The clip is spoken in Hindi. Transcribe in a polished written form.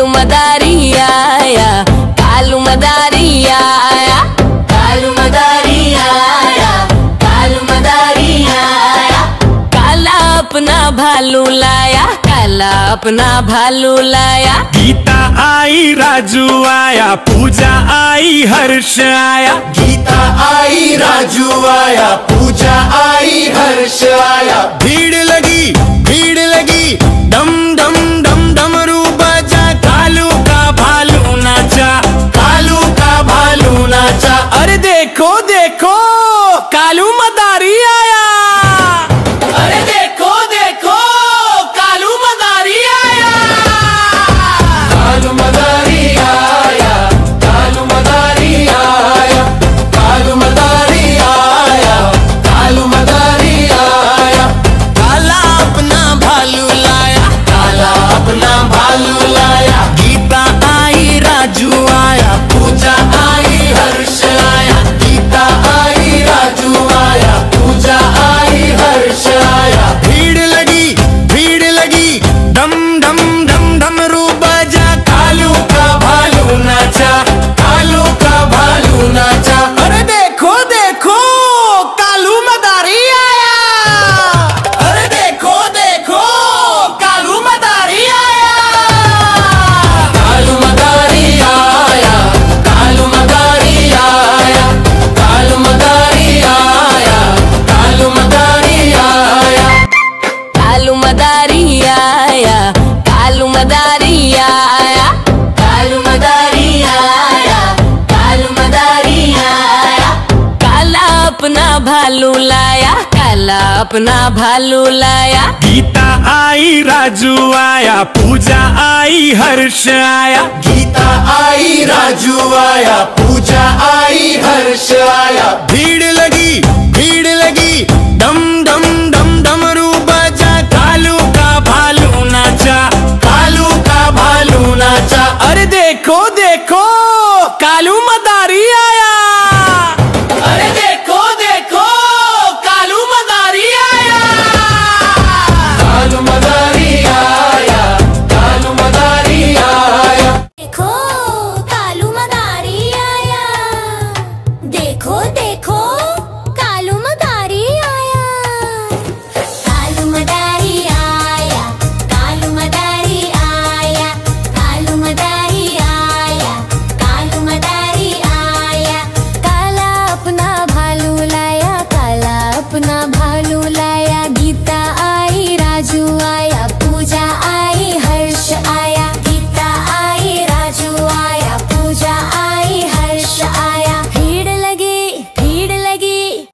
कालू मदारी आया, कालू मदारी आया, कालू मदारी आया, कालू मदारी आया। काला अपना भालू लाया, काला अपना भालू लाया। गीता आई, राजू आया, पूजा आई, हर्ष आया। गीता आई, राजू आया, पूजा आई, हर्ष आया। भीड़ लगी डम डम डम डमरू बजा, कालू का भालू नाचा, कालू का भालू नाचा। अरे देखो देखो कालू मदारी आया, अरे देखो देखो कालू मदारी आया। कालू मदारी आया, कालू मदारी आया, कालू मदारी आया, कालू मदारी आया। काला अपना भालू लाया, काला अपना भालू लाया। गीता आई, राजू आया, पूजा आई, हर्ष आया। गीता आई, राजू आया, पूजा आई, हर्ष आया। भीड़ लगी डम डम डम डमरू बजा, कालू का भालू नाचा, कालू का भालू नाचा। अरे देखो देखो कालू मदारी आया, अरे देखो देखो कालू मदारी आया। कालू मदारी आया, कालू मदारी आया, कालू मदारी आया, कालू मदारी आया। कालू मदारी आया, कालू मदारी आया, कालू मदारी आया, कालू मदारी आया। काला अपना भालू लाया, काला अपना भालू लाया। गीता आई, राजू आया, पूजा आई, हर्ष आया। गीता आई, राजू आया, पूजा आई, हर्ष आया। भीड़ लगी डम डम डम डमरू बजा, कालू का भालू नाचा, कालू का भालू नाचा। अरे देखो